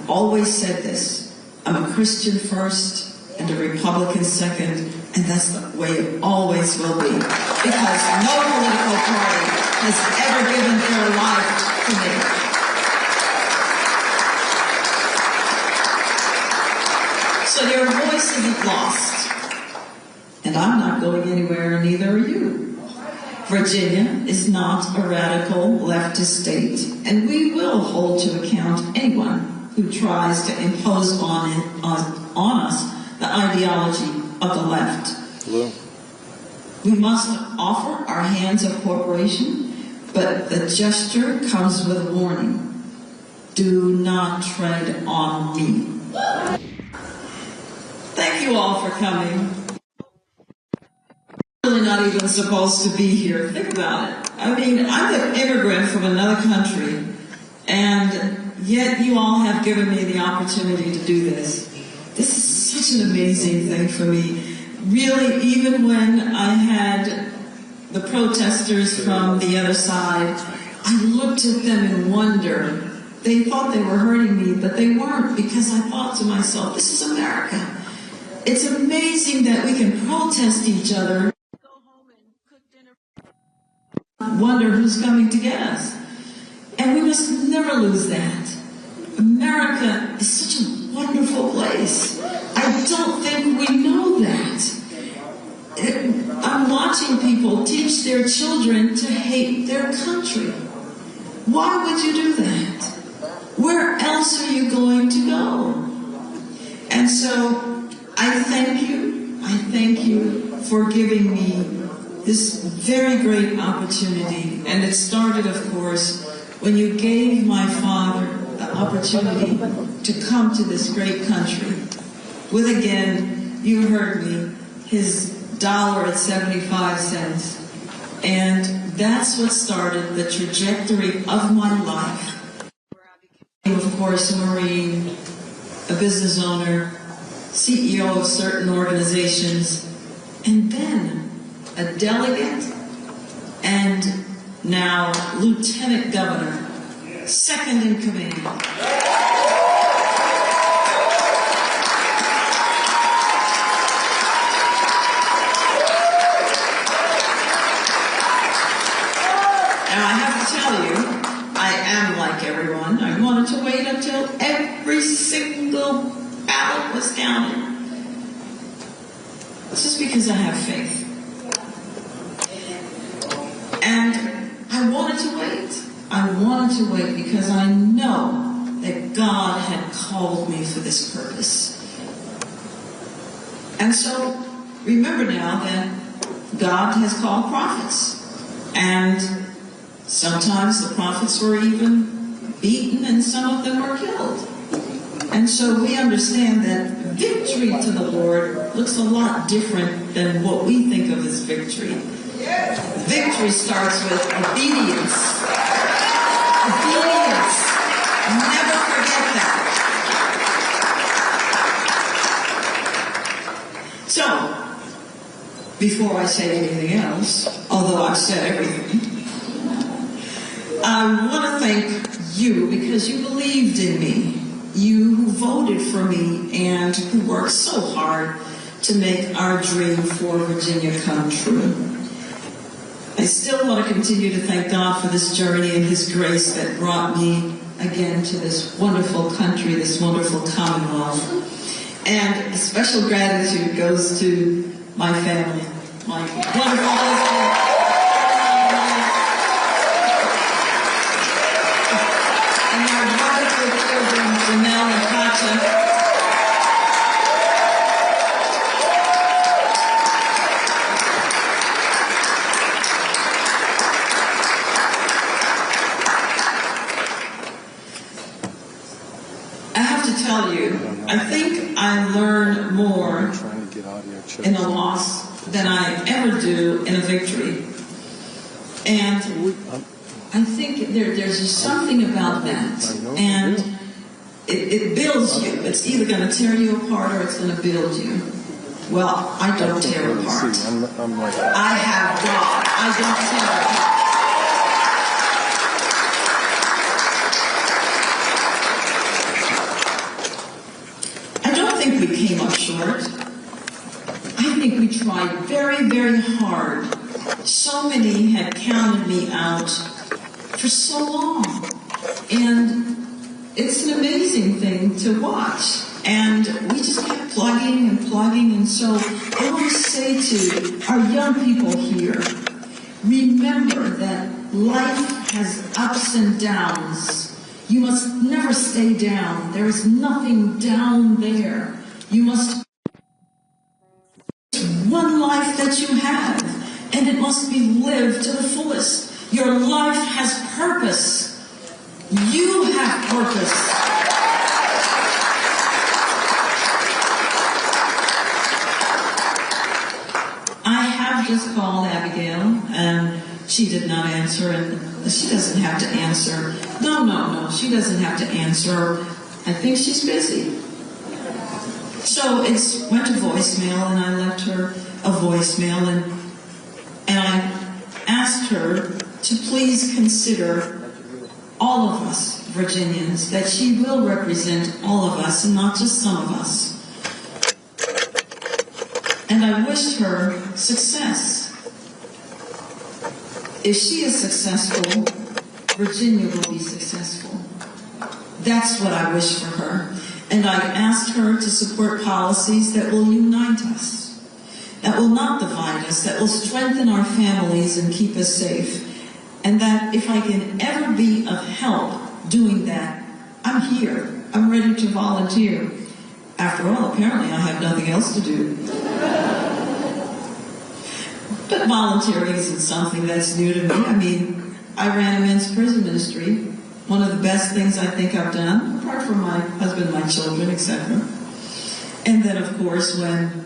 always said this: I'm a Christian first and a Republican second, and that's the way it always will be, because no political party has ever given their life to me. So your voice isn't lost, and I'm not going anywhere, and neither are you. Virginia is not a radical leftist state, and we will hold to account anyone who tries to impose on us the ideology of the left. Hello. We must offer our hands of cooperation, but the gesture comes with a warning. Do not tread on me. Thank you all for coming. Really not even supposed to be here. Think about it. I mean, I'm an immigrant from another country, and yet you all have given me the opportunity to do this. This is such an amazing thing for me. Really, even when I had the protesters from the other side, I looked at them in wonder. They thought they were hurting me, but they weren't, because I thought to myself, this is America. It's amazing that we can protest each other, go home and cook dinner, wonder who's coming to get us. And we must never lose that. America is such a wonderful place. I don't think we know that. I'm watching people teach their children to hate their country. Why would you do that? Where else are you going to go? And so I thank you. I thank you for giving me this very great opportunity. And it started, of course, when you gave my father the opportunity to come to this great country with, again, you heard me, his $1.75. And that's what started the trajectory of my life. I became, of course, a Marine, a business owner, CEO of certain organizations, and then a delegate, and now Lieutenant Governor, second in command. Now, I have to tell you, I am like everyone. I wanted to wait until every single ballot was counted. This is because I have faith. And I wanted to wait. I wanted to wait because I know that God had called me for this purpose. And so, remember now that God has called prophets. And sometimes the prophets were even beaten and some of them were killed. And so we understand that victory to the Lord looks a lot different than what we think of as victory. Victory starts with obedience. Obedience. Never forget that. So, before I say anything else, although I've said everything, I want to thank you because you believed in me. You who voted for me and who worked so hard to make our dream for Virginia come true. I still want to continue to thank God for this journey and His grace that brought me again to this wonderful country, this wonderful Commonwealth. And a special gratitude goes to my family, my wonderful husband, and my wonderful children, Janelle and Katja. I have to tell you, I think I learn more in a loss than I ever do in a victory. And I think there's just something about that. And it builds you. It's either going to tear you apart or it's going to build you. Well, I don't tear apart. I have God. I don't tear apart. came up short. I think we tried very, very hard. So many had counted me out for so long. And it's an amazing thing to watch. And we just kept plugging and plugging. And so I want to say to our young people here, remember that life has ups and downs. You must never stay down. There is nothing down there. You must one life that you have, and it must be lived to the fullest. Your life has purpose. You have purpose. I have just called Abigail, and she did not answer, and she doesn't have to answer. No, she doesn't have to answer. I think she's busy. So it went to voicemail, and I left her a voicemail, and I asked her to please consider all of us Virginians, that she will represent all of us and not just some of us. And I wished her success. If she is successful, Virginia will be successful. That's what I wish for her. And I asked her to support policies that will unite us, that will not divide us, that will strengthen our families and keep us safe. And that if I can ever be of help doing that, I'm here. I'm ready to volunteer. After all, apparently I have nothing else to do. But volunteering isn't something that's new to me. I mean, I ran a men's prison ministry. One of the best things I think I've done, apart from my husband, my children, etc. And then, of course, when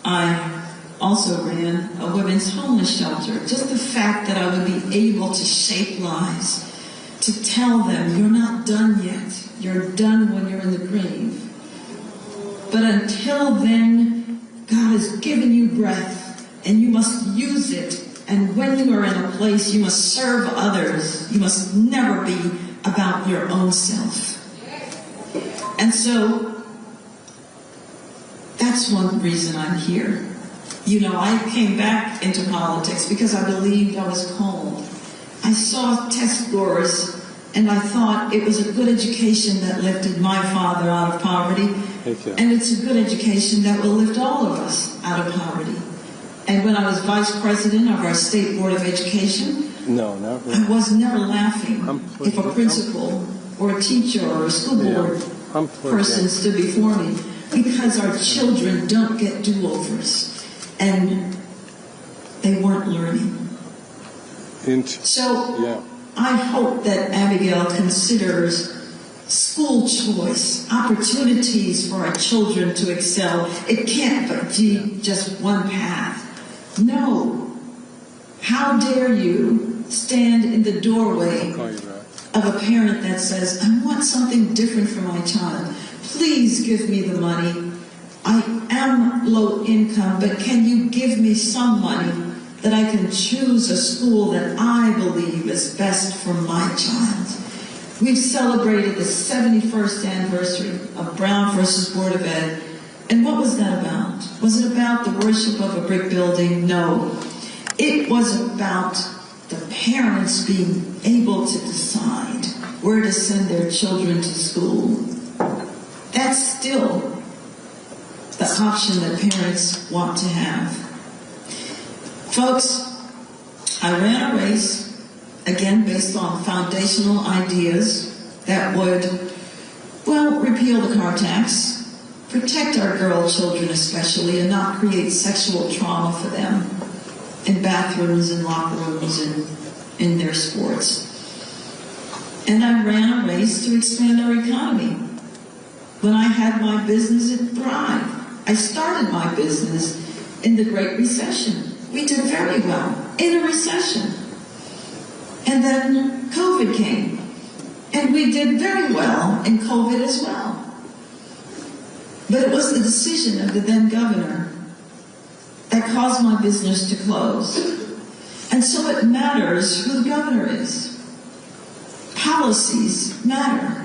I also ran a women's homeless shelter, just the fact that I would be able to shape lives, to tell them, you're not done yet. You're done when you're in the grave. But until then, God has given you breath, and you must use it. And when you are in a place, you must serve others. You must never be about your own self. And so, that's one reason I'm here. You know, I came back into politics because I believed I was called. I saw test scores, and I thought it was a good education that lifted my father out of poverty. And it's a good education that will lift all of us out of poverty. And when I was vice president of our State Board of Education, I was never laughing if a principal or a teacher or a school board person stood before me, because our children don't get do-overs. And they weren't learning. So I hope that Abigail considers school choice, opportunities for our children to excel. It can't be just one path. No. How dare you stand in the doorway of a parent that says, I want something different for my child. Please give me the money. I am low income, but can you give me some money that I can choose a school that I believe is best for my child? We've celebrated the 71st anniversary of Brown versus Board of Ed. And what was that about? Was it about the worship of a brick building? No. It was about the parents being able to decide where to send their children to school. That's still the option that parents want to have. Folks, I ran a race, again based on foundational ideas that would, well, repeal the car tax, protect our girl children especially, and not create sexual trauma for them in bathrooms and locker rooms and in their sports. And I ran a race to expand our economy. When I had my business, it thrived. I started my business in the Great Recession. We did very well in a recession. And then COVID came. And we did very well in COVID as well. But it was the decision of the then governor that caused my business to close. And so it matters who the governor is. Policies matter.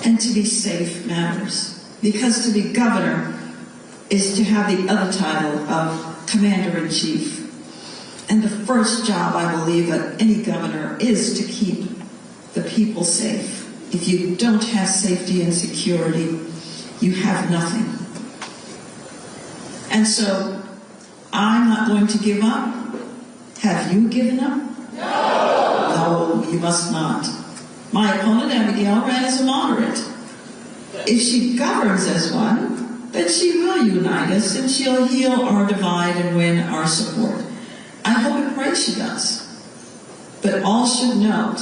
And to be safe matters, because to be governor is to have the other title of commander-in-chief. And the first job, I believe, of any governor is to keep the people safe. If you don't have safety and security, you have nothing. And so, I'm not going to give up. Have you given up? No, you must not. My opponent, Abigail, ran as a moderate. If she governs as one, then she will unite us and she'll heal our divide and win our support. I hope and pray she does. But all should note,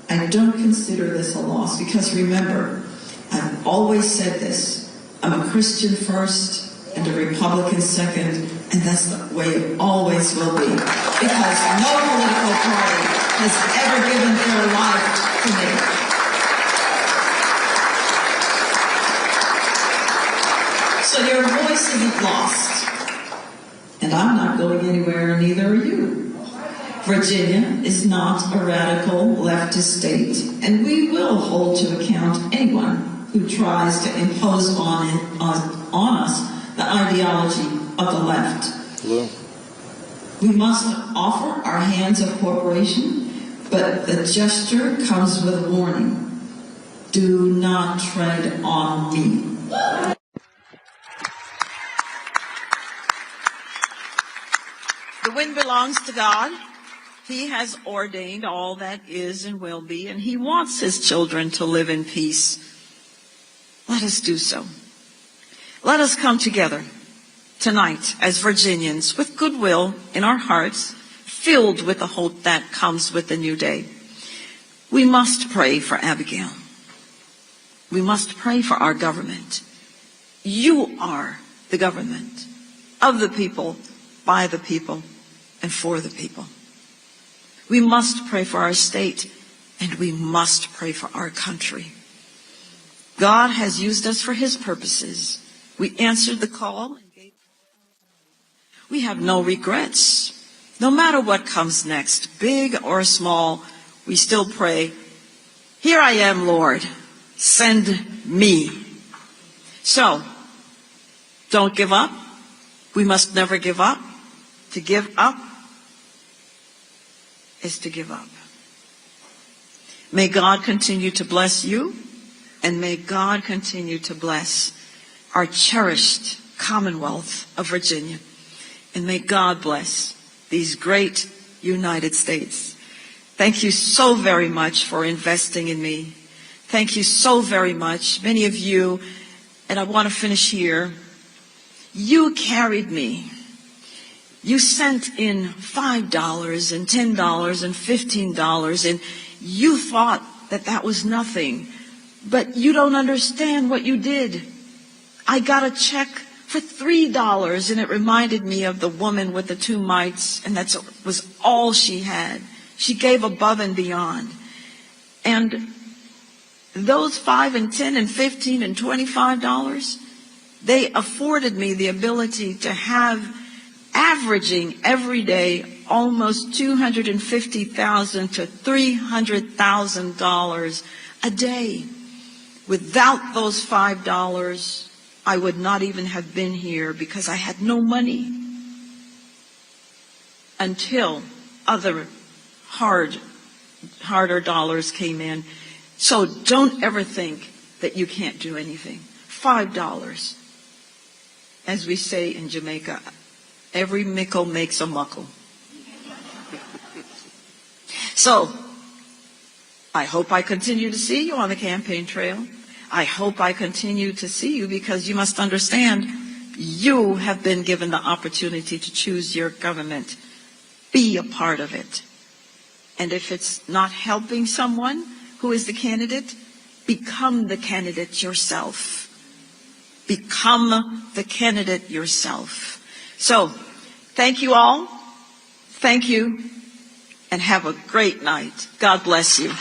I don't consider this a loss, because remember, I've always said this, I'm a Christian first and a Republican second, and that's the way it always will be, because no political party has ever given their life to me. So your voice isn't lost, and I'm not going anywhere, and neither are you. Virginia is not a radical leftist state, and we will hold to account anyone who tries to impose on us the ideology of the left. Hello. We must offer our hands of cooperation, but the gesture comes with a warning. Do not tread on me. The wind belongs to God. He has ordained all that is and will be, and he wants his children to live in peace. Let us do so. Let us come together tonight as Virginians with goodwill in our hearts, filled with the hope that comes with the new day. We must pray for Abigail. We must pray for our government. You are the government of the people, by the people, and for the people. We must pray for our state, and we must pray for our country. God has used us for his purposes. We answered the call. We have no regrets. No matter what comes next, big or small, we still pray, here I am, Lord, send me. So, don't give up. We must never give up. To give up is to give up. May God continue to bless you, and may God continue to bless our cherished Commonwealth of Virginia. And may God bless these great United States. Thank you so very much for investing in me. Thank you so very much. Many of you, and I want to finish here, you carried me. You sent in $5 and $10 and $15, and you thought that that was nothing. But you don't understand what you did. I got a check for $3, and it reminded me of the woman with the 2 mites, and that was all she had. She gave above and beyond. And those $5 and $10 and $15 and $25, they afforded me the ability to have, averaging every day, almost $250,000 to $300,000 a day. Without those $5, I would not even have been here, because I had no money until other harder dollars came in. So don't ever think that you can't do anything. $5. As we say in Jamaica, every mickle makes a muckle. So, I hope I continue to see you on the campaign trail. I hope I continue to see you, because you must understand, you have been given the opportunity to choose your government. Be a part of it. And if it's not helping someone who is the candidate, become the candidate yourself. Become the candidate yourself. So, thank you all. Thank you. And have a great night. God bless you.